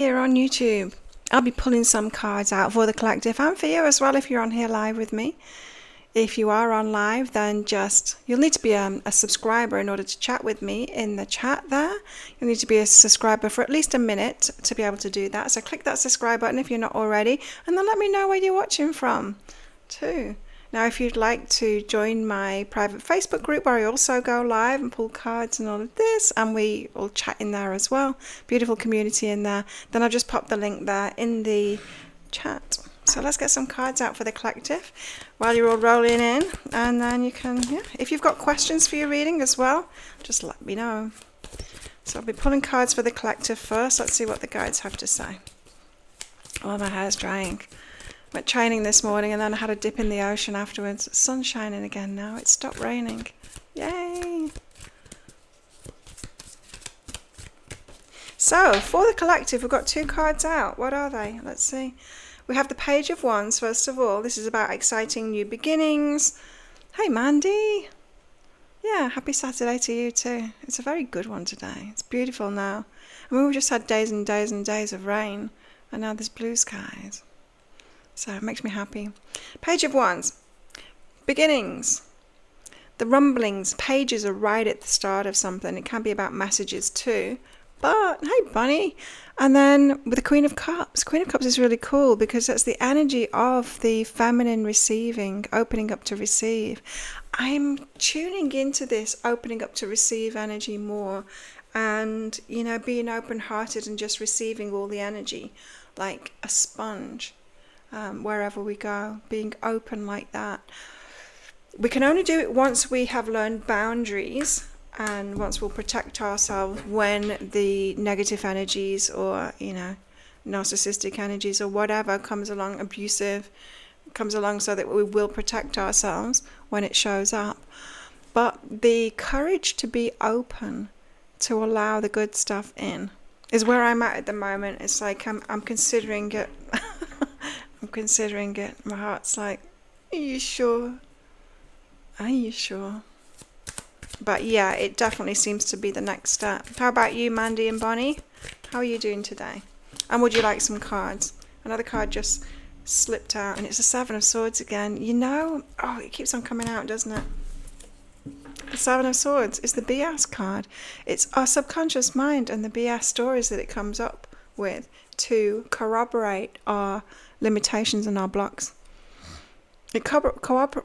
Here on YouTube. I'll be pulling some cards out for the collective and for you as well if you're on here live with me. If you are on live, then you'll need to be a subscriber in order to chat with me in the chat there. You'll need to be a subscriber for at least a minute to be able to do that. So click that subscribe button if you're not already, and then let me know where you're watching from too. Now, if you'd like to join my private Facebook group where I also go live and pull cards and all of this, and we all chat in there as well, beautiful community in there, then I'll just pop the link there in the chat. So let's get some cards out for the collective while you're all rolling in, and then you can, if you've got questions for your reading as well, just let me know. So I'll be pulling cards for the collective first. Let's see what the guides have to say. Oh, my hair's drying. Went training this morning and then I had a dip in the ocean afterwards. The sun's shining again now. It stopped raining. Yay! So, for the collective, we've got two cards out. What are they? Let's see. We have the Page of Wands, first of all. This is about exciting new beginnings. Hey, Mandy. Yeah, happy Saturday to you too. It's a very good one today. It's beautiful now. I mean, we've just had days and days and days of rain, and now there's blue skies. So it makes me happy. Page of Wands. Beginnings. The rumblings. Pages are right at the start of something. It can be about messages too. But, hey, bunny. And then with the Queen of Cups. Queen of Cups is really cool because that's the energy of the feminine receiving, opening up to receive. I'm tuning into this opening up to receive energy more. And, being open-hearted and just receiving all the energy like a sponge. Wherever we go, being open like that. We can only do it once we have learned boundaries and once we'll protect ourselves when the negative energies or, narcissistic energies or whatever comes along, abusive comes along, so that we will protect ourselves when it shows up. But the courage to be open, to allow the good stuff in, is where I'm at the moment. It's like I'm considering it. I'm considering it. My heart's like, are you sure? Are you sure? But yeah, it definitely seems to be the next step. How about you, Mandy and Bonnie? How are you doing today? And would you like some cards? Another card just slipped out, and it's the Seven of Swords again. It keeps on coming out, doesn't it? The Seven of Swords is the BS card. It's our subconscious mind and the BS stories that it comes up with to corroborate our limitations and our blocks. It corroborates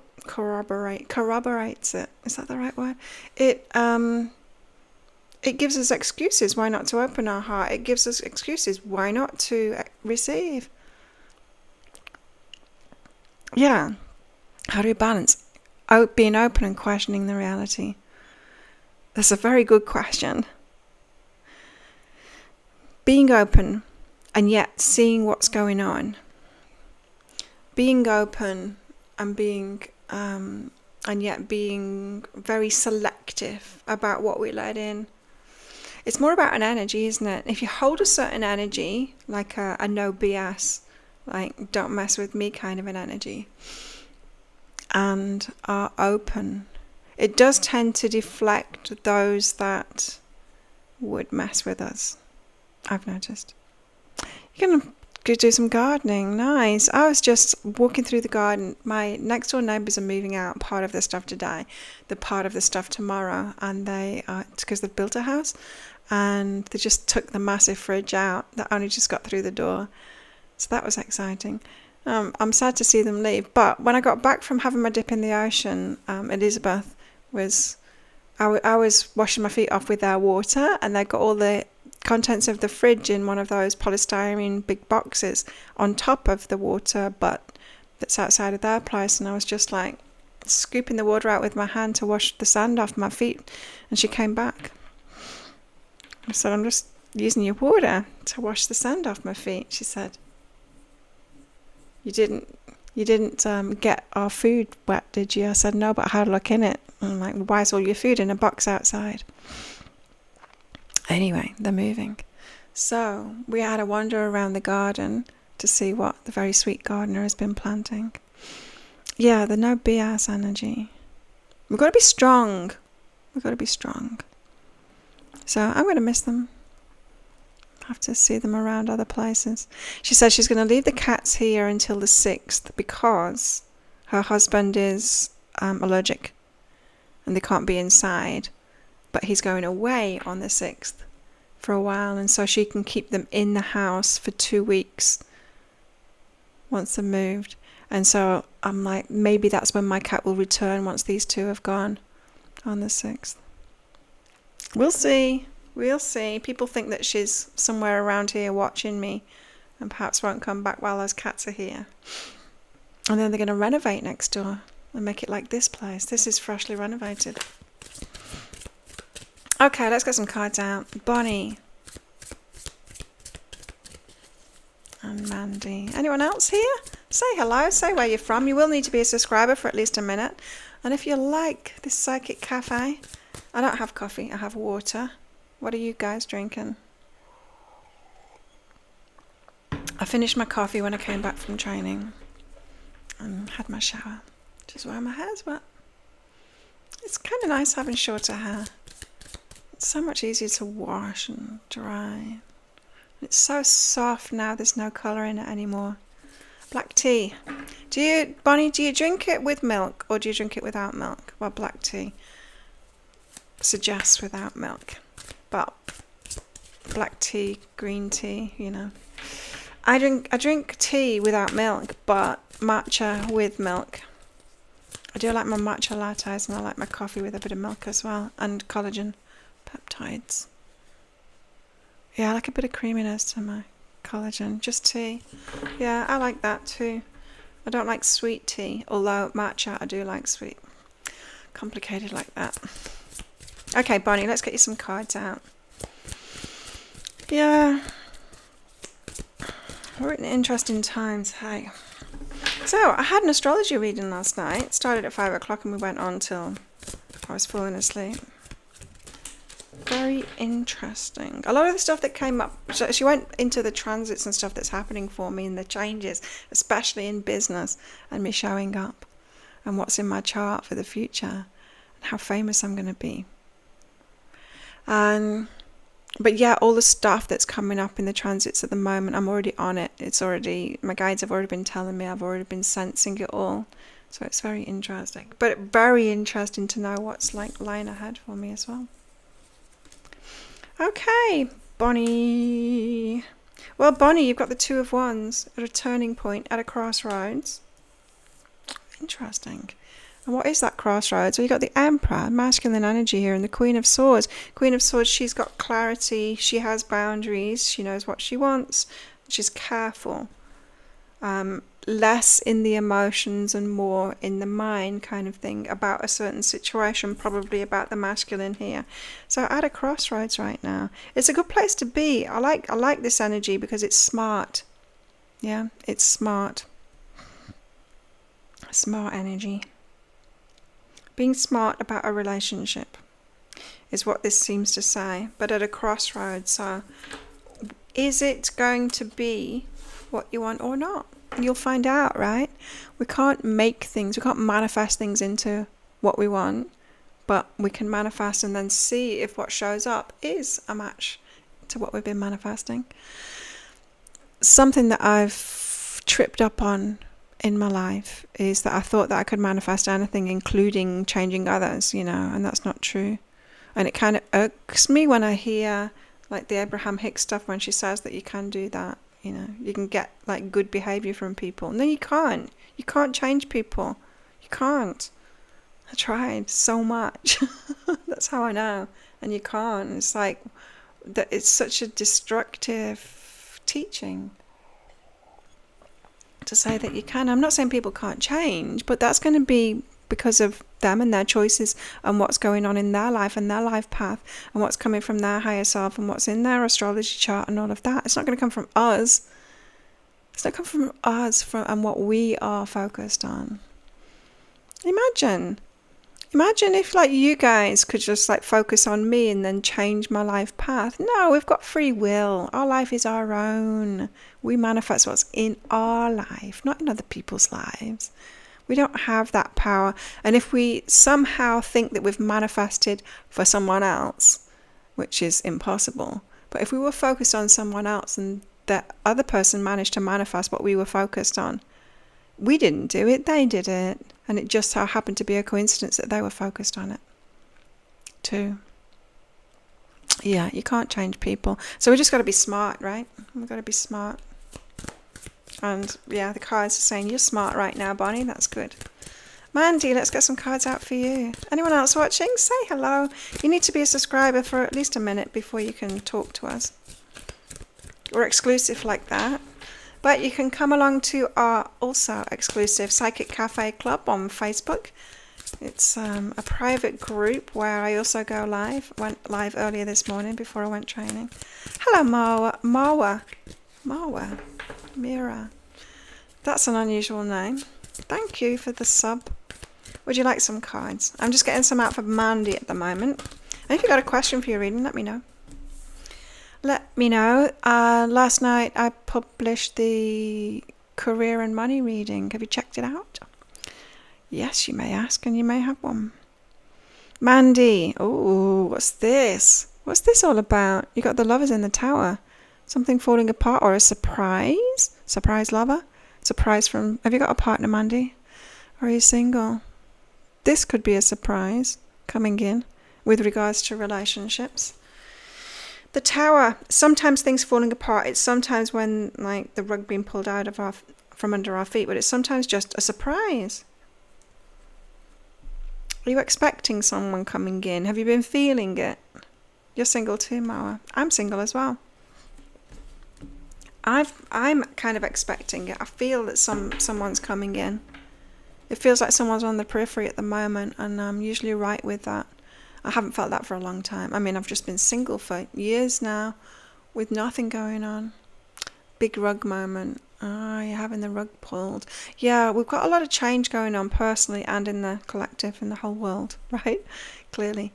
it. Is that the right word? It gives us excuses why not to open our heart. It gives us excuses why not to receive. Yeah. How do we balance being open and questioning the reality? That's a very good question. Being open and yet seeing what's going on. Being open and yet being very selective about what we let in. It's more about an energy, isn't it? If you hold a certain energy, like a no BS, like don't mess with me kind of an energy, and are open, it does tend to deflect those that would mess with us, I've noticed. You're going to go do some gardening. Nice. I was just walking through the garden. My next door neighbours are moving out part of their stuff today, the part of the stuff tomorrow, and because they've built a house, and they just took the massive fridge out that only just got through the door. So that was exciting. I'm sad to see them leave, but when I got back from having my dip in the ocean, Elizabeth I was washing my feet off with their water, and they got all the contents of the fridge in one of those polystyrene big boxes on top of the water butt that's outside of their place, and I was just like scooping the water out with my hand to wash the sand off my feet, and she came back. I said, I'm just using your water to wash the sand off my feet. She said, you didn't get our food wet, did you? I said, no, but I had a look in it. And I'm like, why is all your food in a box outside? Anyway, they're moving. So we had a wander around the garden to see what the very sweet gardener has been planting. Yeah, the no BS energy. We've got to be strong. We've got to be strong. So I'm going to miss them. Have to see them around other places. She says she's going to leave the cats here until the 6th because her husband is allergic and they can't be inside. But he's going away on the 6th for a while, and so she can keep them in the house for 2 weeks once they're moved. And so I'm like, maybe that's when my cat will return once these two have gone on the 6th. We'll see. We'll see. People think that she's somewhere around here watching me and perhaps won't come back while those cats are here. And then they're going to renovate next door and make it like this place. This is freshly renovated. Okay, let's get some cards out. Bonnie. And Mandy. Anyone else here? Say hello. Say where you're from. You will need to be a subscriber for at least a minute. And if you like this Psychic Cafe, I don't have coffee. I have water. What are you guys drinking? I finished my coffee when I came back from training and had my shower, which is why my hair's wet. It's kind of nice having shorter hair. It's so much easier to wash and dry. It's so soft now, there's no colour in it anymore. Black tea. Bonnie, do you drink it with milk or do you drink it without milk? Well, black tea suggests without milk. But black tea, green tea, you know. I drink tea without milk, but matcha with milk. I do like my matcha lattes and I like my coffee with a bit of milk as well, and collagen peptides. Yeah, I like a bit of creaminess to my collagen. Just tea. Yeah, I like that too. I don't like sweet tea, although matcha I do like sweet. Complicated like that. Okay, Bonnie, let's get you some cards out. Yeah. We're in interesting times, hey. So, I had an astrology reading last night. It started at 5 o'clock and we went on till I was falling asleep. Very interesting. A lot of the stuff that came up, so she went into the transits and stuff that's happening for me and the changes, especially in business and me showing up and what's in my chart for the future and how famous I'm going to be. But yeah, all the stuff that's coming up in the transits at the moment, I'm already on it. My guides have already been telling me, I've already been sensing it all. So it's very interesting. But very interesting to know what's like lying ahead for me as well. Okay, Bonnie. Well, Bonnie, you've got the Two of Wands at a turning point, at a crossroads. Interesting. And what is that crossroads? Well, you've got the Emperor, masculine energy here, and the Queen of Swords. Queen of Swords, she's got clarity, she has boundaries, she knows what she wants, she's careful. Less in the emotions and more in the mind kind of thing about a certain situation, probably about the masculine here. So at a crossroads right now. It's a good place to be. I like this energy because it's smart. Yeah, it's smart. Smart energy. Being smart about a relationship is what this seems to say, but at a crossroads. So is it going to be what you want or not? You'll find out, right? We can't make things, we can't manifest things into what we want, but we can manifest and then see if what shows up is a match to what we've been manifesting. Something that I've tripped up on in my life is that I thought that I could manifest anything, including changing others, and that's not true. And it kind of irks me when I hear like the Abraham Hicks stuff when she says that you can do that. You can get like good behavior from people. No, you can't. You can't change people. You can't. I tried so much. That's how I know. And you can't. It's like that. It's such a destructive teaching to say that you can. I'm not saying people can't change, but that's going to be because of them and their choices and what's going on in their life and their life path and what's coming from their higher self and what's in their astrology chart and all of that. It's not going to come from us. It's not come from us and what we are focused on. Imagine if like you guys could just like focus on me and then change my life path. No, we've got free will. Our life is our own. We manifest what's in our life, not in other people's lives. We don't have that power. And if we somehow think that we've manifested for someone else, which is impossible, But if we were focused on someone else and that other person managed to manifest what we were focused on, we didn't do it, they did it. And it just so happened to be a coincidence that they were focused on it too. Yeah, you can't change people. So we just got to be smart, right? We've got to be smart. And yeah, the cards are saying you're smart right now, Bonnie. That's good. Mandy, let's get some cards out for you. Anyone else watching? Say hello. You need to be a subscriber for at least a minute before you can talk to us. We're exclusive like that. But you can come along to our also exclusive Psychic Cafe Club on Facebook. It's a private group where I also go live. Went live earlier this morning before I went training. Hello, Marwa. Mira. That's an unusual name. Thank you for the sub. Would you like some cards? I'm just getting some out for Mandy at the moment. And if you've got a question for your reading, let me know. Let me know. Last night I published the career and money reading. Have you checked it out? Yes, you may ask, and you may have one. Mandy. Oh, what's this? What's this all about? You got the lovers in the tower. Something falling apart or a surprise? Surprise lover? Surprise from... Have you got a partner, Mandy? Or are you single? This could be a surprise coming in with regards to relationships. The tower. Sometimes things falling apart. It's sometimes when like the rug being pulled out of from under our feet, but it's sometimes just a surprise. Are you expecting someone coming in? Have you been feeling it? You're single too, Mara. I'm single as well. I'm kind of expecting it. I feel that someone's coming in. It feels like someone's on the periphery at the moment, and I'm usually right with that. I haven't felt that for a long time. I mean, I've just been single for years now with nothing going on. Big rug moment. Ah, you're having the rug pulled. Yeah, we've got a lot of change going on personally and in the collective, in the whole world, right? Clearly.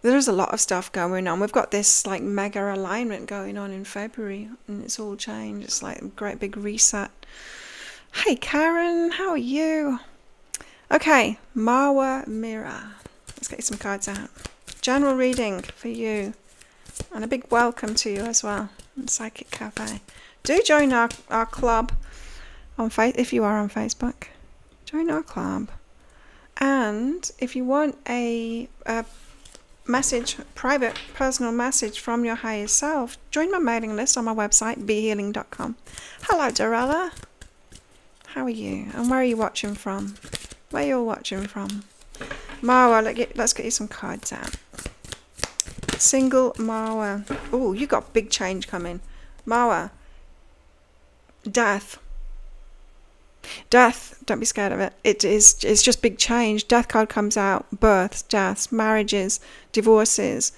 There's a lot of stuff going on. We've got this like mega alignment going on in February, and it's all changed. It's like a great big reset. Hey Karen, how are you? Okay, Marwa Mira. Let's get you some cards out. General reading for you. And a big welcome to you as well in Psychic Cafe. Do join our club on if you are on Facebook. Join our club. And if you want a message, private personal message from your higher self, join my mailing list on my website, behealing.com. Hello Dorella. How are you? And where are you watching from? Where are you all watching from? Marwa, let's get you some cards out. Single Marwa. Oh, you got big change coming. Marwa. Death. Death. Don't be scared of it. It's just big change. Death card comes out. Births, deaths, marriages, divorces,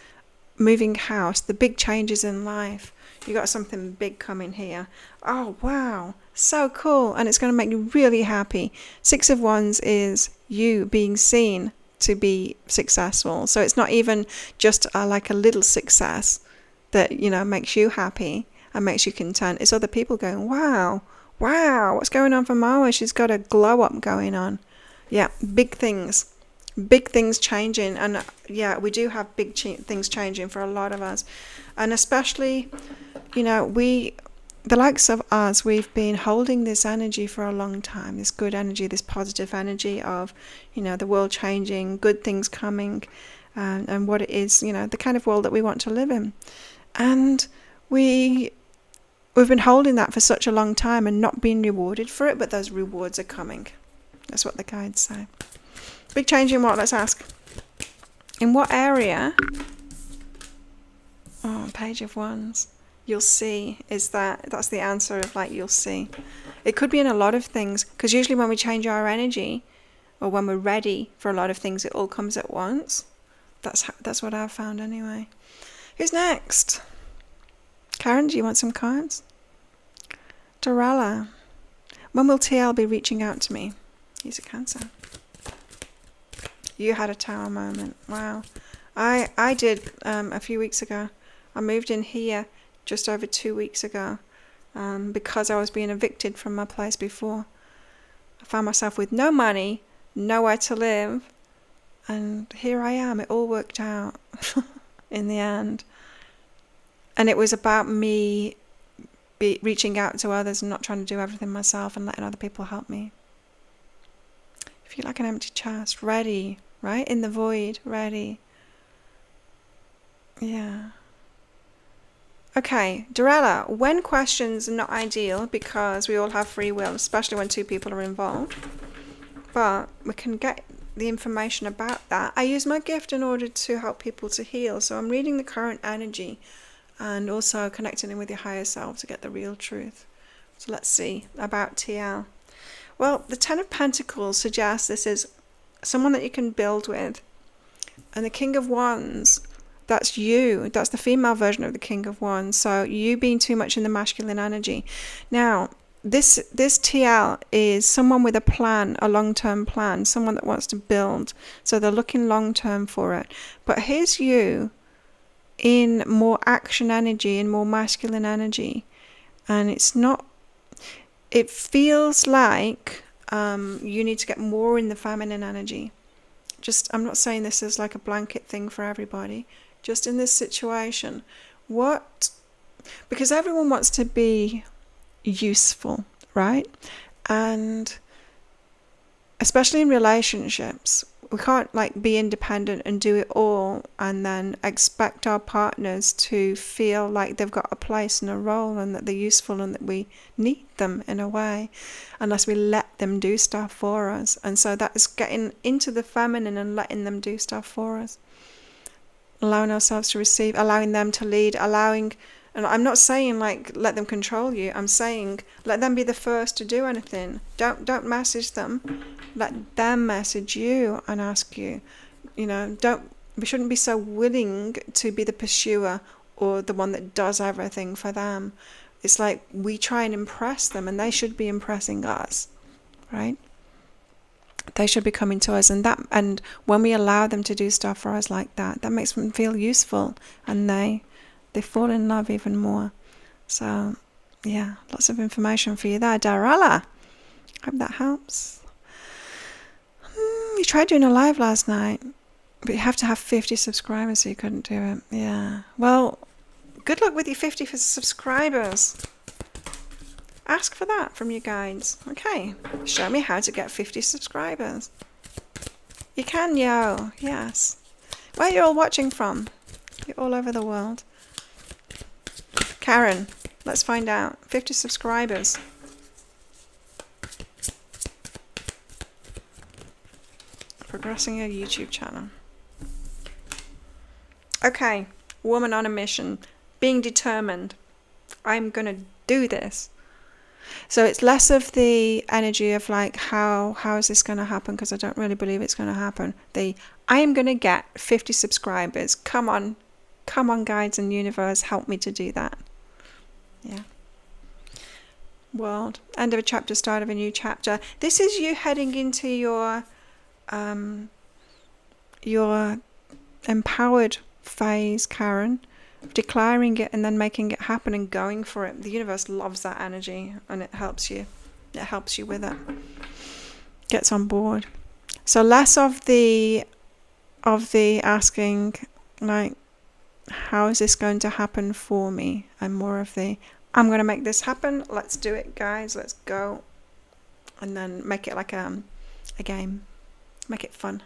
moving house, the big changes in life. You got something big coming here. Oh, wow. So cool. And it's going to make you really happy. 6 of Wands is you being seen to be successful. So it's not even just like a little success that, you know, makes you happy and makes you content. It's other people going, wow, what's going on for Marwa? She's got a glow up going on. Yeah, big things changing. And yeah, we do have big things changing for a lot of us. And especially, you know, the likes of us, we've been holding this energy for a long time, this good energy, this positive energy of, you know, the world changing, good things coming, and what it is, you know, the kind of world that we want to live in. And we've been holding that for such a long time and not being rewarded for it, but those rewards are coming. That's what the guides say. Big change in what? Let's ask. In what area? Oh, Page of Wands. You'll see that's the answer of like you'll see. It could be in a lot of things, because usually when we change our energy or when we're ready for a lot of things, it all comes at once. That's what I've found anyway. Who's next? Karen, do you want some cards? Dorella. When will TL be reaching out to me? He's a Cancer. You had a tower moment. Wow. I did a few weeks ago. I moved in here just over 2 weeks ago because I was being evicted from my place before. I found myself with no money, nowhere to live, and here I am. It all worked out in the end. And it was about me reaching out to others and not trying to do everything myself and letting other people help me. I feel like an empty chest, ready, right? In the void, ready. Yeah. Okay, Dorella, when questions are not ideal because we all have free will, especially when two people are involved, but we can get the information about that. I use my gift in order to help people to heal. So I'm reading the current energy and also connecting in with your higher self to get the real truth. So let's see about TL. Well, the Ten of Pentacles suggests this is someone that you can build with. And the King of Wands, that's you. That's the female version of the King of Wands. So you being too much in the masculine energy. Now, this TL is someone with a plan, a long-term plan, someone that wants to build. So they're looking long-term for it. But here's you in more action energy, in more masculine energy. And it feels like you need to get more in the feminine energy. I'm not saying this is like a blanket thing for everybody. Just in this situation, because everyone wants to be useful, right? And especially in relationships, we can't like be independent and do it all and then expect our partners to feel like they've got a place and a role and that they're useful and that we need them in a way, unless we let them do stuff for us. And so that is getting into the feminine and letting them do stuff for us, allowing ourselves to receive, allowing them to lead, and I'm not saying like let them control you. I'm saying let them be the first to do anything. Don't message them. Let them message you and ask you. We shouldn't be so willing to be the pursuer or the one that does everything for them. It's like we try and impress them and they should be impressing us, right? They should be coming to us, and when we allow them to do stuff for us like that, that makes them feel useful, and they fall in love even more. So yeah, lots of information for you there, Darala. Hope that helps. You tried doing a live last night, but you have to have 50 subscribers, so you couldn't do it. Yeah. Well, good luck with your 50 subscribers. Ask for that from your guides. Okay. Show me how to get 50 subscribers. You can, yo. Yes. Where are you all watching from? You're all over the world. Karen, let's find out. 50 subscribers. Progressing your YouTube channel. Okay. Woman on a mission. Being determined. I'm going to do this. So it's less of the energy of like, how is this going to happen? Because I don't really believe it's going to happen. I am going to get 50 subscribers. Come on, guides and universe, help me to do that. Yeah. World. End of a chapter, start of a new chapter. This is you heading into your empowered phase, Karen. Declaring it and then making it happen and going for it. The universe loves that energy and it helps you. It helps you with it. Gets on board. So less of the asking like, how is this going to happen for me? And more of the, I'm going to make this happen. Let's do it, guys. Let's go. And then make it like a game. Make it fun.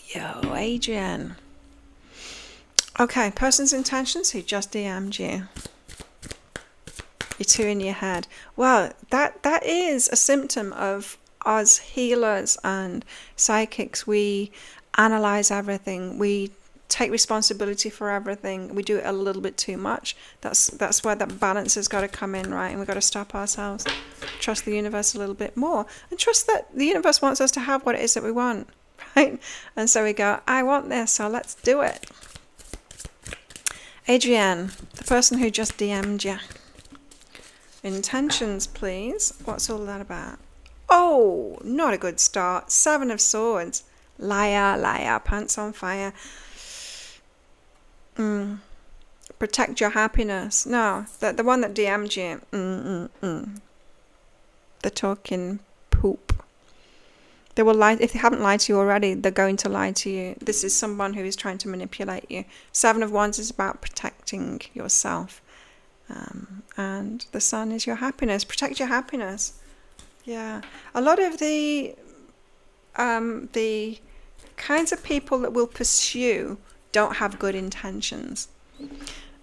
Yo, Adrian. Okay, person's intentions who just DM'd you. You're two in your head. Well, that is a symptom of us healers and psychics. We analyze everything. We take responsibility for everything. We do it a little bit too much. That's where that balance has got to come in, right? And we've got to stop ourselves. Trust the universe a little bit more. And trust that the universe wants us to have what it is that we want, right? And so we go, I want this, so let's do it. Adrienne, the person who just DM'd you. Intentions, please. What's all that about? Oh, not a good start. 7 of Swords. Liar, pants on fire. Protect your happiness. No, the one that DM'd you. The talking poop. They will lie. If they haven't lied to you already, they're going to lie to you. This is someone who is trying to manipulate you. Seven of Wands is about protecting yourself. And the Sun is your happiness. Protect your happiness. Yeah. A lot of the kinds of people that will pursue don't have good intentions.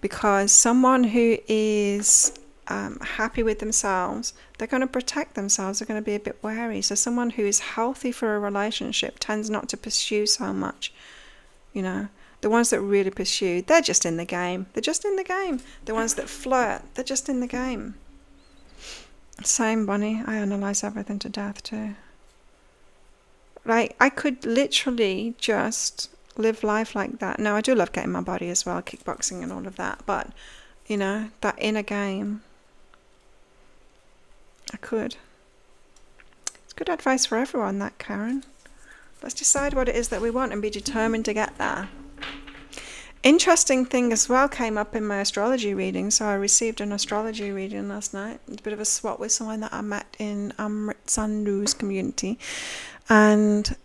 Because someone who is happy with themselves, they're going to protect themselves, they're going to be a bit wary. So someone who is healthy for a relationship tends not to pursue so much. You know, the ones that really pursue, they're just in the game. They're just in the game. The ones that flirt, they're just in the game. Same, Bonnie. I analyze everything to death too. Like, I could literally just live life like that. No, I do love getting my body as well, kickboxing and all of that. But, you know, that inner game, I could. It's good advice for everyone, that, Karen. Let's decide what it is that we want and be determined to get there. Interesting thing as well came up in my astrology reading. So I received an astrology reading last night. It's a bit of a swap with someone that I met in Amrit Sandhu's community. And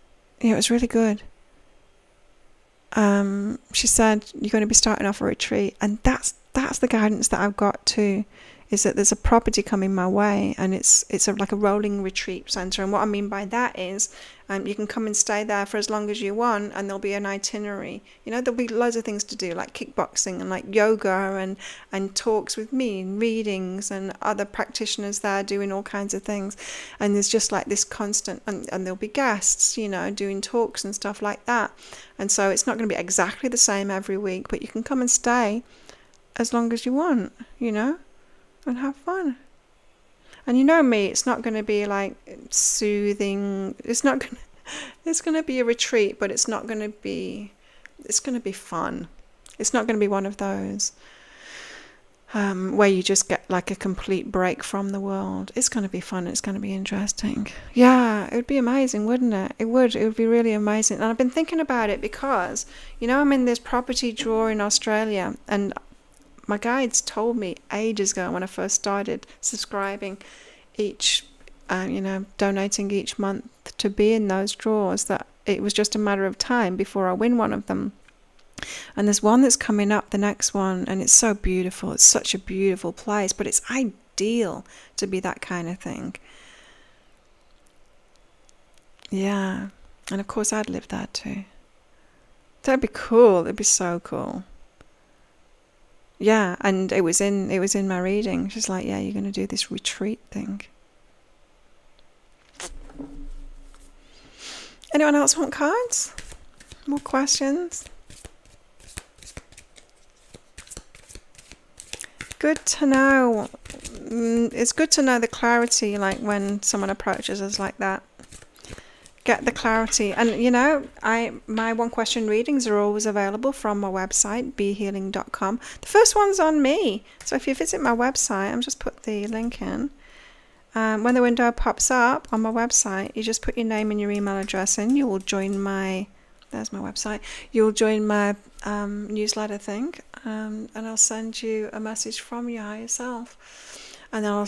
yeah, it was really good. She said, you're going to be starting off a retreat. And that's the guidance that I've got too. Is that there's a property coming my way, and it's like a rolling retreat center. And what I mean by that is you can come and stay there for as long as you want, and there'll be an itinerary. You know, there'll be loads of things to do, like kickboxing and like yoga and talks with me and readings and other practitioners there doing all kinds of things. And there's just like this constant, and there'll be guests, you know, doing talks and stuff like that. And so it's not going to be exactly the same every week, but you can come and stay as long as you want, you know, and have fun. And you know me, it's not going to be like soothing. It's going to be a retreat, but it's going to be fun. It's not going to be one of those where you just get like a complete break from the world. It's going to be fun. It's going to be interesting. Yeah, it would be amazing, wouldn't it? It would be really amazing. And I've been thinking about it because, you know, I'm in this property draw in Australia, and my guides told me ages ago when I first started subscribing each, donating each month to be in those draws, that it was just a matter of time before I win one of them. And there's one that's coming up, the next one, and it's so beautiful. It's such a beautiful place, but it's ideal to be that kind of thing. Yeah. And of course I'd live there too. That'd be cool. It'd be so cool. Yeah, and it was in my reading. She's like, yeah, you're going to do this retreat thing. Anyone else want cards? More questions? Good to know. It's good to know the clarity, like when someone approaches us like that. Get the clarity. And you know, my one question readings are always available from my website, behealing.com. The first one's on me, so if you visit my website, I'll just put the link in. When the window pops up on my website, you just put your name and your email address in. You will join my, there's my website, you'll join my newsletter thing, and I'll send you a message from your higher self. And I'll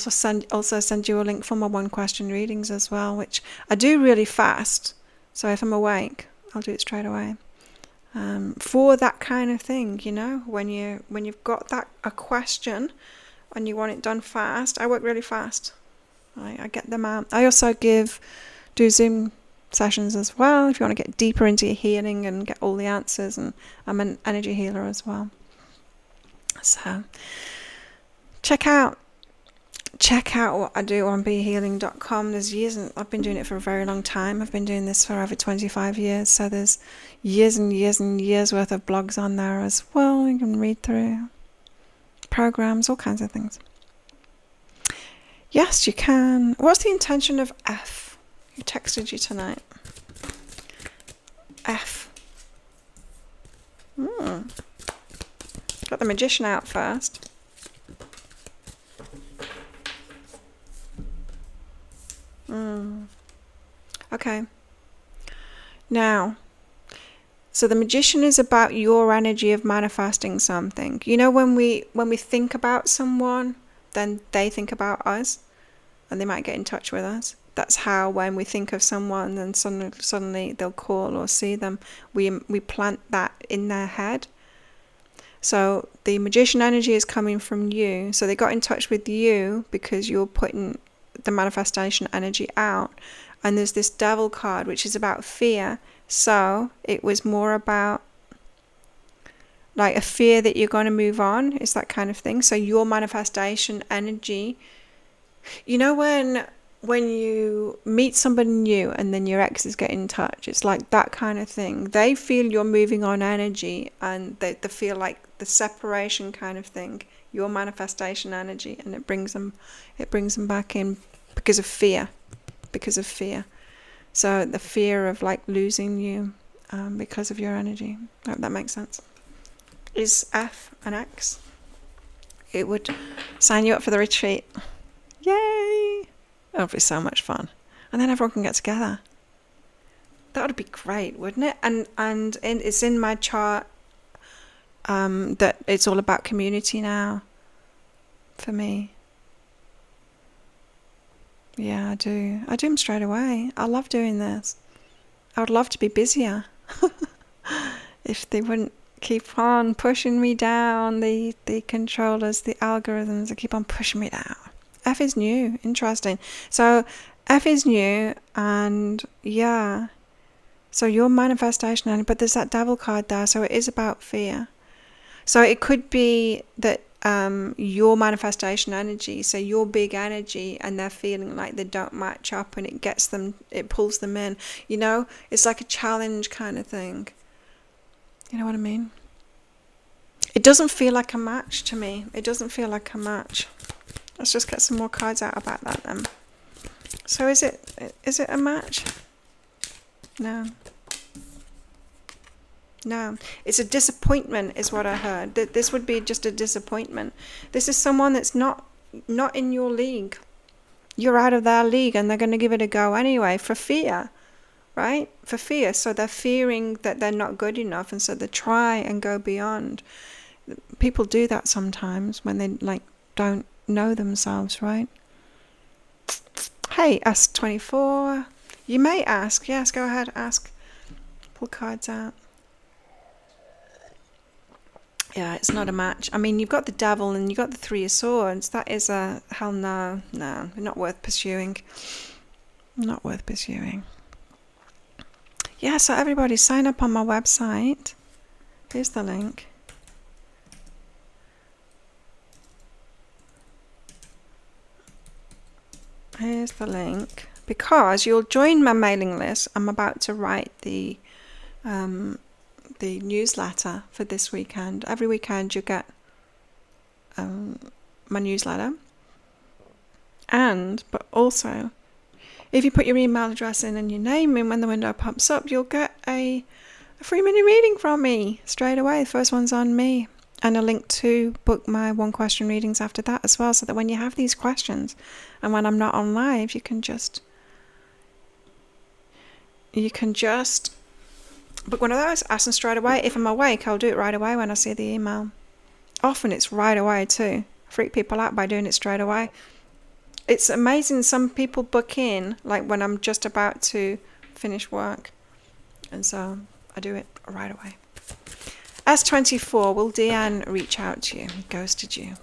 also send you a link for my one question readings as well, which I do really fast. So if I'm awake, I'll do it straight away. For that kind of thing, you know, when you've got a question and you want it done fast, I work really fast. I get them out. I also do Zoom sessions as well if you want to get deeper into your healing and get all the answers. And I'm an energy healer as well. So check out what I do on behealing.com. There's years, and I've been doing it for a very long time. I've been doing this for over 25 years, so there's years and years and years worth of blogs on there as well. You can read through programs, all kinds of things. Yes, you can. What's the intention of F? Who texted you tonight? F. Got the Magician out first. Okay. Now, so the Magician is about your energy of manifesting something. You know, when we think about someone, then they think about us, and they might get in touch with us. That's how when we think of someone, then suddenly they'll call or see them, we plant that in their head. So the magician energy is coming from you. So they got in touch with you because you're putting the manifestation energy out. And there's this devil card, which is about fear. So it was more about like a fear that you're going to move on. Is that kind of thing. So your manifestation energy, you know, when you meet somebody new and then your exes get in touch, it's like that kind of thing. They feel you're moving on energy, and they feel like the separation kind of thing, your manifestation energy, and it brings them back in because of fear. So the fear of like losing you because of your energy. I hope that makes sense. Is F an X? It would sign you up for the retreat. Yay! It'll be so much fun. And then everyone can get together. That would be great, wouldn't it? And it's in my chart that it's all about community now for me. Yeah, I do them straight away. I love doing this. I would love to be busier if they wouldn't keep on pushing me down. The controllers, the algorithms, they keep on pushing me down. F is new. Interesting. So F is new, and yeah. So your manifestation, but there's that devil card there, so it is about fear. So it could be that your manifestation energy, so your big energy, and they're feeling like they don't match up, and it pulls them in. You know, it's like a challenge kind of thing. You know what I mean? It doesn't feel like a match to me. It doesn't feel like a match. Let's just get some more cards out about that then. So is it a match? No. It's a disappointment is what I heard. This would be just a disappointment. This is someone that's not in your league. You're out of their league, and they're going to give it a go anyway for fear, right? For fear. So they're fearing that they're not good enough, and so they try and go beyond. People do that sometimes when they like don't know themselves, right? Hey, S24. You may ask. Yes, go ahead, ask. Pull cards out. Yeah, it's not a match. I mean, you've got the devil and you've got the 3 of swords. That is a hell no. Not worth pursuing. Not worth pursuing. Yeah, so everybody sign up on my website. Here's the link. Here's the link. Because you'll join my mailing list. I'm about to write the newsletter for this weekend. Every weekend you get my newsletter. But also, if you put your email address in and your name in when the window pops up, you'll get a free mini reading from me straight away. The first one's on me. And a link to book my 1 question readings after that as well, so that when you have these questions and when I'm not on live, you can just book one of those, ask them straight away. If I'm awake, I'll do it right away when I see the email. Often it's right away too. Freak people out by doing it straight away. It's amazing. Some people book in like when I'm just about to finish work, and so I do it right away. S24, will Deanne reach out to you? Ghosted you.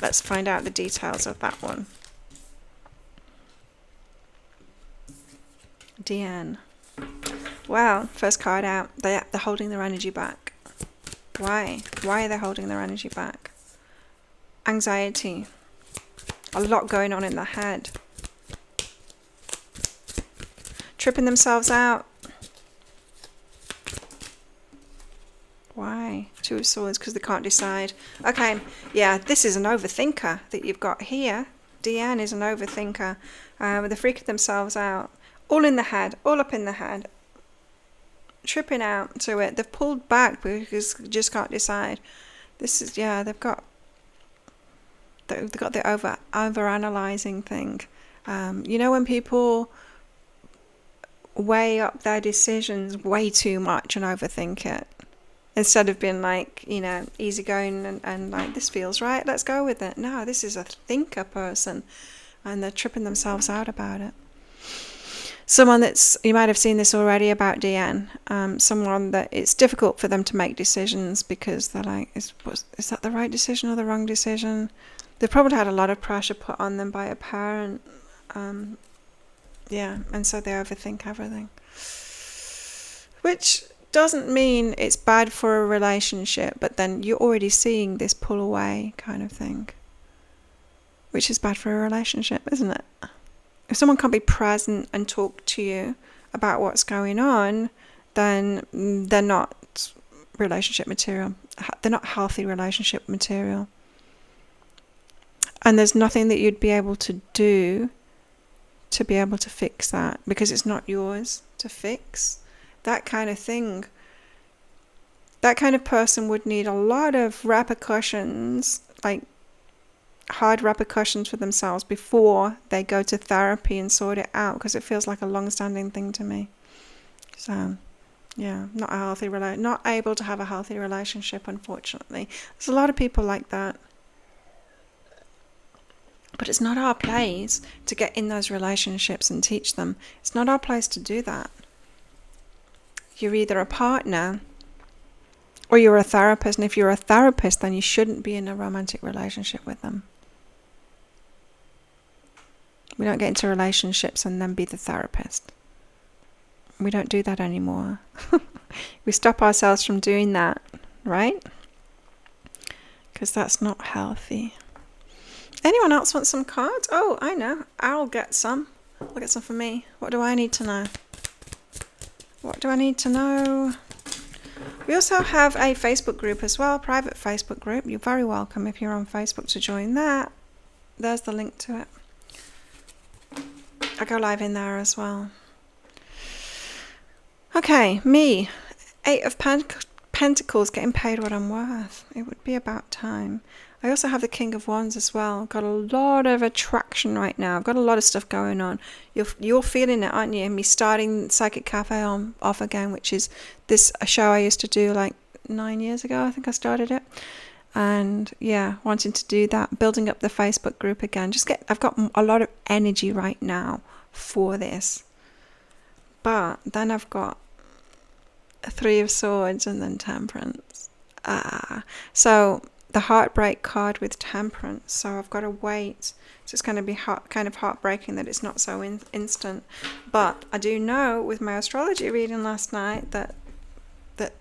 Let's find out the details of that one. Deanne. Well, first card out. They're holding their energy back. Why? Why are they holding their energy back? Anxiety. A lot going on in their head. Tripping themselves out. Why? 2 of Swords, because they can't decide. Okay, yeah, this is an overthinker that you've got here. Deanne is an overthinker. They're freaking themselves out. All in the head, all up in the head. Tripping out to it. They've pulled back because they just can't decide. This is, yeah, they've got the over-analyzing thing. You know when people weigh up their decisions way too much and overthink it? Instead of being like, you know, easygoing and like, this feels right, let's go with it. No, this is a thinker person, and they're tripping themselves out about it. someone that's, you might have seen this already about Deanne, someone that it's difficult for them to make decisions because they're like, is that the right decision or the wrong decision? They've probably had a lot of pressure put on them by a parent. Yeah, and so they overthink everything. Which doesn't mean it's bad for a relationship, but then you're already seeing this pull away kind of thing, which is bad for a relationship, isn't it? If someone can't be present and talk to you about what's going on, then they're not relationship material. They're not healthy relationship material. And there's nothing that you'd be able to do to be able to fix that, because it's not yours to fix. That kind of thing, that kind of person would need a lot of repercussions, like hard repercussions for themselves before they go to therapy and sort it out, because it feels like a long-standing thing to me. So yeah, not able to have a healthy relationship, unfortunately. There's a lot of people like that. But it's not our place to get in those relationships and teach them. It's not our place to do that. You're either a partner or you're a therapist. And if you're a therapist, then you shouldn't be in a romantic relationship with them. We don't get into relationships and then be the therapist. We don't do that anymore. We stop ourselves from doing that, right? Because that's not healthy. Anyone else want some cards? Oh, I know. I'll get some. I'll get some for me. What do I need to know? What do I need to know? We also have a Facebook group as well, private Facebook group. You're very welcome if you're on Facebook to join that. There's the link to it. I go live in there as well. Okay, me. 8 of Pentacles, getting paid what I'm worth. It would be about time. I also have the King of Wands as well. I've got a lot of attraction right now. I've got a lot of stuff going on. You're feeling it, aren't you? Me starting Psychic Cafe off again, which is a show I used to do like 9 years ago. I think I started it. And yeah, wanting to do that, building up the Facebook group again. I've got a lot of energy right now for this. But then I've got a 3 of Swords and then Temperance. So the heartbreak card with Temperance. So I've got to wait. So it's going to be kind of heartbreaking that it's not so instant. But I do know with my astrology reading last night that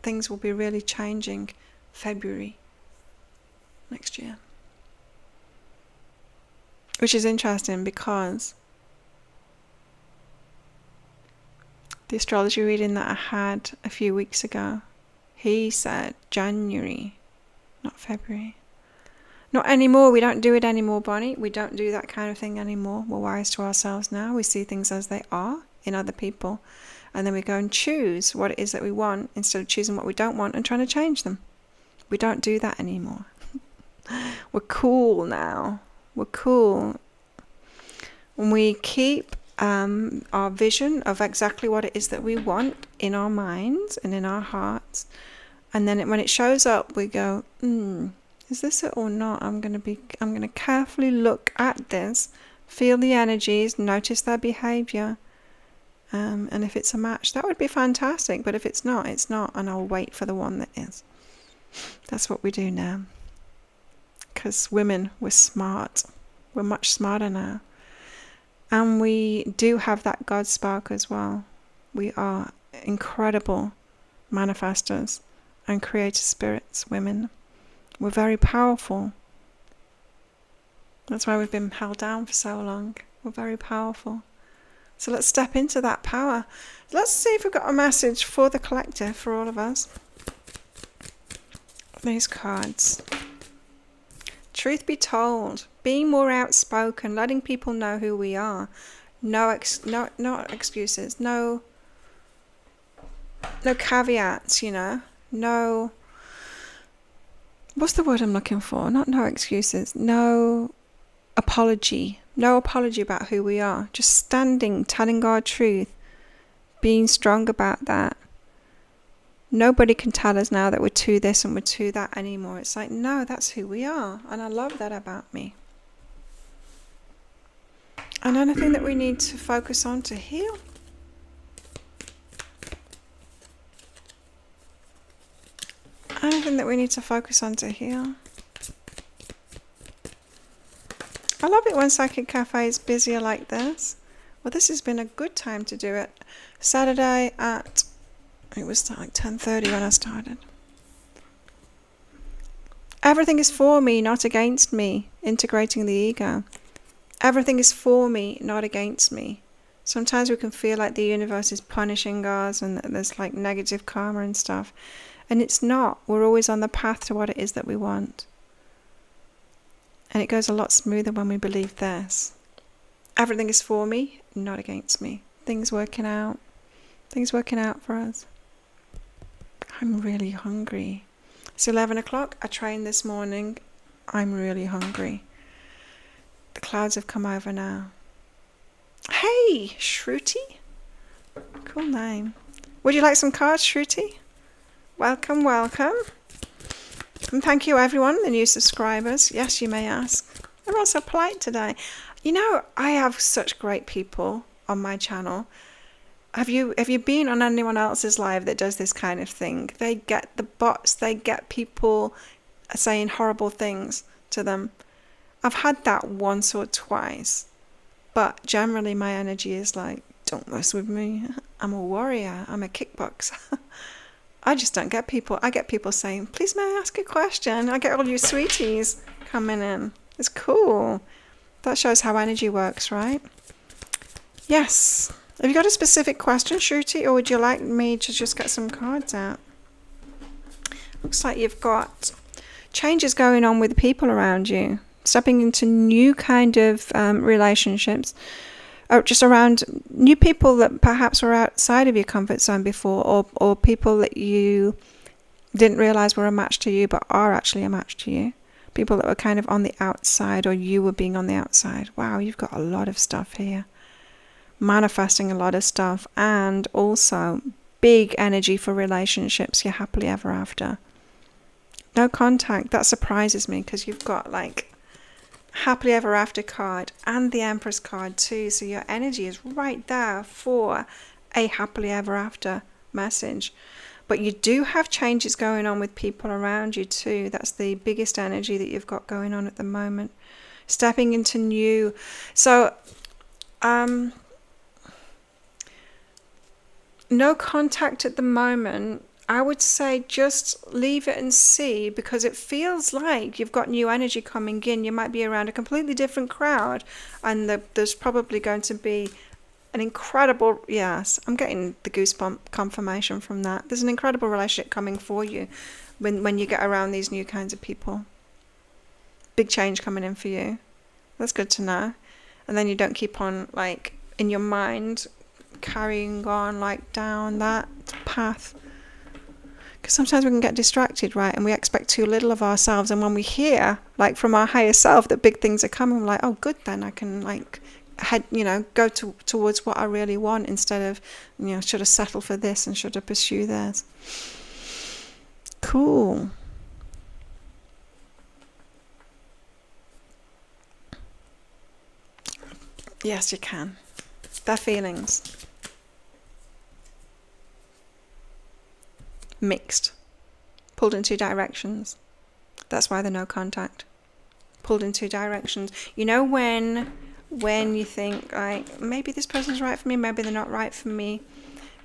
things will be really changing February next year. Which is interesting because the astrology reading that I had a few weeks ago, he said January, not February. Not anymore. We don't do it anymore, Bonnie. We don't do that kind of thing anymore. We're wise to ourselves now. We see things as they are in other people. And then we go and choose what it is that we want instead of choosing what we don't want and trying to change them. We don't do that anymore. We're cool now. We're cool. When we keep our vision of exactly what it is that we want in our minds and in our hearts, and then when it shows up, we go, is this it or not? I'm going to carefully look at this, feel the energies, notice their behavior, and if it's a match, that would be fantastic. But if it's not, it's not, and I'll wait for the one that is. That's what we do now. Because women, we're smart. We're much smarter now. And we do have that God spark as well. We are incredible manifestors and creative spirits, women. We're very powerful. That's why we've been held down for so long. We're very powerful. So let's step into that power. Let's see if we've got a message for the collective, for all of us. These cards. Truth be told, being more outspoken, letting people know who we are. No excuses, no caveats, no, what's the word I'm looking for? Not no excuses, no apology about who we are. Just standing, telling our truth, being strong about that. Nobody can tell us now that we're to this and we're to that anymore. It's like, no, that's who we are. And I love that about me. And anything that we need to focus on to heal, anything that we need to focus on to heal? I love it when Psychic Cafe is busier like this. Well, this has been a good time to do it. Saturday at, it was like 10:30 when I started. Everything is for me, not against me. Integrating the ego. Everything is for me, not against me. Sometimes we can feel like the universe is punishing us and that there's like negative karma and stuff. And it's not. We're always on the path to what it is that we want. And it goes a lot smoother when we believe this. Everything is for me, not against me. Things working out. Things working out for us. I'm really hungry. It's 11 o'clock. I trained this morning. I'm really hungry. The clouds have come over now. Hey, Shruti. Cool name. Would you like some cards, Shruti? Welcome, welcome. And thank you, everyone, the new subscribers. Yes, you may ask. They're all so polite today. You know, I have such great people on my channel. Have you been on anyone else's live that does this kind of thing? They get the bots, they get people saying horrible things to them. I've had that once or twice. But generally my energy is like, don't mess with me. I'm a warrior. I'm a kickboxer. I just don't get people. I get people saying, please may I ask a question? I get all you sweeties coming in. It's cool. That shows how energy works, right? Yes. Have you got a specific question, Shruti, or would you like me to just get some cards out? Looks like you've got changes going on with the people around you. Stepping into new kind of relationships. Or just around new people that perhaps were outside of your comfort zone before, or people that you didn't realize were a match to you but are actually a match to you. People that were kind of on the outside, or you were being on the outside. Wow, you've got a lot of stuff here. Manifesting a lot of stuff, and also big energy for relationships. You're happily ever after. No contact. That surprises me because you've got like happily ever after card and the Empress card too, so your energy is right there for a happily ever after message. But you do have changes going on with people around you too. That's the biggest energy that you've got going on at the moment. Stepping into new, so no contact at the moment. I would say just leave it and see, because it feels like you've got new energy coming in. You might be around a completely different crowd, and there's probably going to be an incredible, yes, I'm getting the goosebump confirmation from that. There's an incredible relationship coming for you when you get around these new kinds of people. Big change coming in for you. That's good to know. And then you don't keep on, like, in your mind, carrying on, like, down that path. Because sometimes we can get distracted, right? And we expect too little of ourselves. And when we hear, like, from our higher self that big things are coming, we're like, oh, good, then I can, like, head, go towards what I really want, instead of, should I settle for this and should I pursue this? Cool. Yes, you can. Their feelings. Mixed. Pulled in two directions. That's why they're no contact. Pulled in two directions. When you think, like, maybe this person's right for me, maybe they're not right for me.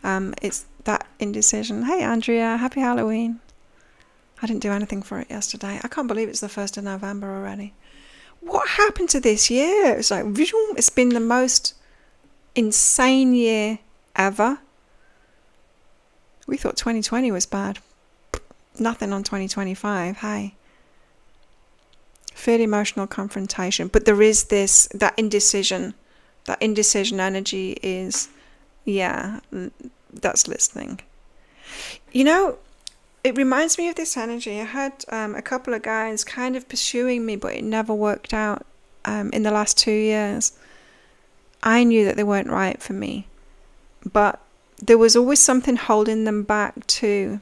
It's that indecision. Hey, Andrea, happy Halloween. I didn't do anything for it yesterday. I can't believe it's the 1st of November already. What happened to this year? It's like, it's been the most insane year ever. We thought 2020 was bad. Nothing on 2025, hey. Fairly emotional confrontation. But there is that indecision. That indecision energy is, that's listening. It reminds me of this energy. I had a couple of guys kind of pursuing me, but it never worked out in the last 2 years. I knew that they weren't right for me. But there was always something holding them back too.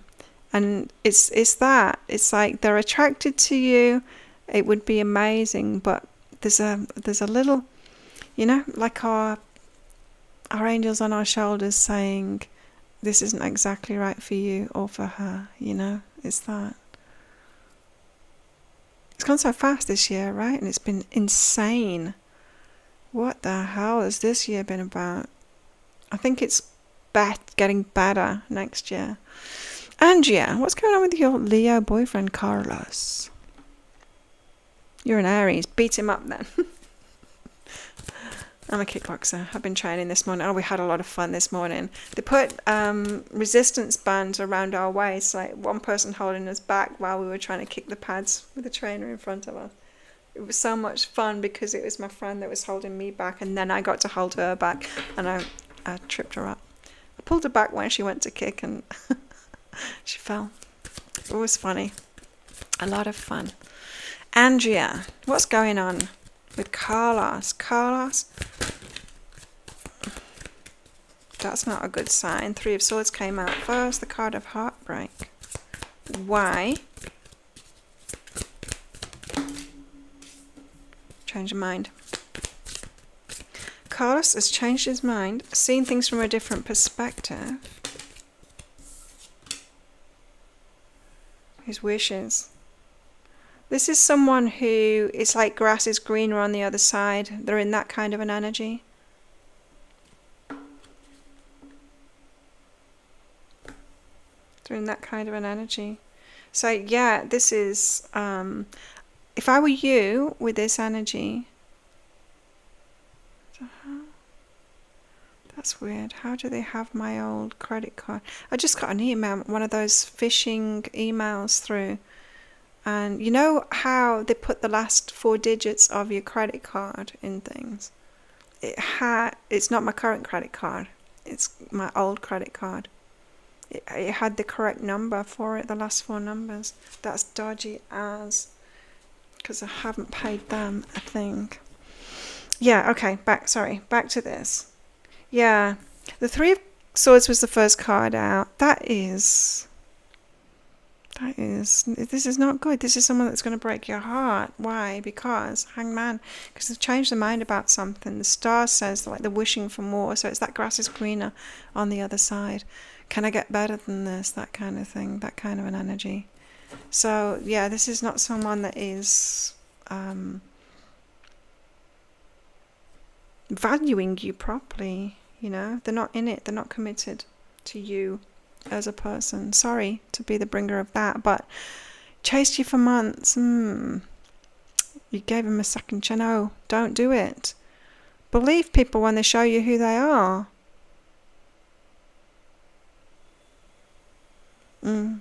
And it's like they're attracted to you. It would be amazing, but there's a little, like our angels on our shoulders saying, this isn't exactly right for you or for her, it's that. It's gone so fast this year, right? And it's been insane. What the hell has this year been about? I think it's getting better next year. Andrea, what's going on with your Leo boyfriend, Carlos? You're an Aries. Beat him up then. I'm a kickboxer. I've been training this morning. Oh, we had a lot of fun this morning. They put resistance bands around our waist, like one person holding us back while we were trying to kick the pads with the trainer in front of us. It was so much fun because it was my friend that was holding me back, and then I got to hold her back, and I tripped her up. I pulled her back when she went to kick, and she fell. It was funny. A lot of fun. Andrea, what's going on with Carlos? Carlos? That's not a good sign. 3 of Swords came out first. The card of heartbreak. Why? Change your mind. Carlos has changed his mind, seen things from a different perspective. His wishes. This is someone who, it's like grass is greener on the other side. They're in that kind of an energy. They're in that kind of an energy. So yeah, this is, if I were you with this energy, that's weird. How do they have my old credit card? I just got an email, one of those phishing emails through. And you know how they put the last 4 digits of your credit card in things? It's not my current credit card. It's my old credit card. It had the correct number for it, the last 4 numbers. That's dodgy as, because I haven't paid them, I think. Yeah, okay, back to this. Yeah, the 3 of Swords was the first card out. This is not good. This is someone that's going to break your heart. Why? Because Hangman, because they've changed their mind about something. The star says like they're wishing for more, so it's that grass is greener on the other side. Can I get better than this? That kind of thing, that kind of an energy. So yeah, this is not someone that is valuing you properly. You know, they're not in it. They're not committed to you as a person. Sorry to be the bringer of that, but chased you for months. You gave him a second chance. No, don't do it. Believe people when they show you who they are. No.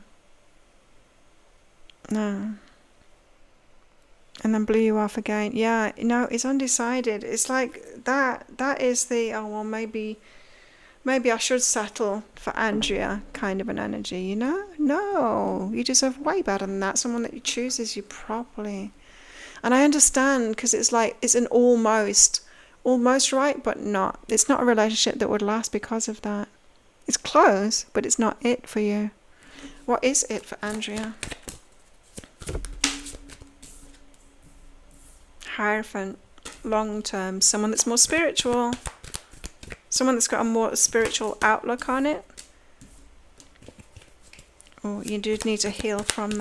And then blew you off again. Yeah, no, it's undecided. It's like that is the, oh well, maybe I should settle for Andrea kind of an energy, you know? No, you deserve way better than that. Someone that chooses you properly. And I understand, because it's like, it's an almost right, but not. It's not a relationship that would last because of that. It's close, but it's not it for you. What is it for Andrea? Hierophant, long term, someone that's more spiritual. Someone that's got a more spiritual outlook on it. Or you do need to heal from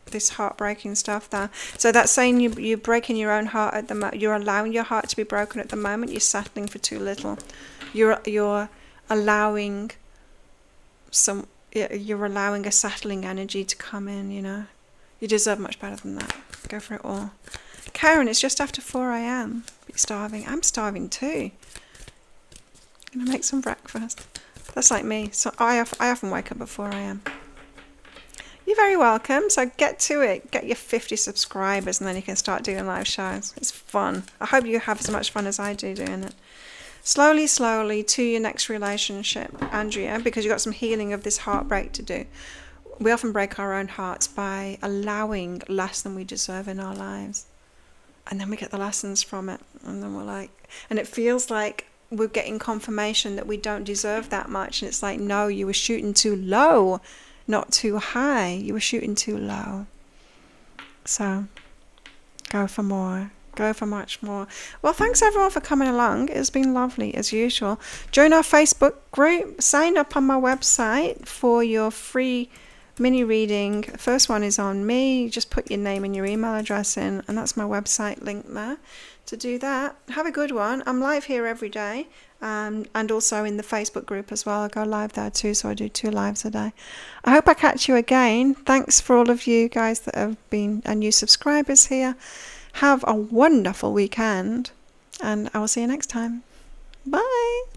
this heartbreaking stuff there. So that's saying you're breaking your own heart at the moment. You're allowing your heart to be broken at the moment. You're settling for too little. You're allowing you're allowing a settling energy to come in, you know. You deserve much better than that. Go for it all. Karen, it's just after 4 a.m. You're starving. I'm starving too. I'm going to make some breakfast. That's like me. So I often wake up at 4 a.m. You're very welcome. So get to it. Get your 50 subscribers and then you can start doing live shows. It's fun. I hope you have as much fun as I do doing it. Slowly to your next relationship, Andrea, because you've got some healing of this heartbreak to do. We often break our own hearts by allowing less than we deserve in our lives. And then we get the lessons from it. And then we're like, and it feels like we're getting confirmation that we don't deserve that much. And it's like, no, you were shooting too low, not too high. You were shooting too low. So go for more. Go for much more. Well, thanks everyone for coming along. It's been lovely as usual. Join our Facebook group. Sign up on my website for your free mini reading. The first one is on me. You just put your name and your email address in, and that's my website link there. To do that, have a good one. I'm live here every day, and also in the Facebook group as well. I go live there too, so I do 2 lives a day. I hope I catch you again. Thanks for all of you guys that have been new subscribers here. Have a wonderful weekend, and I will see you next time. Bye.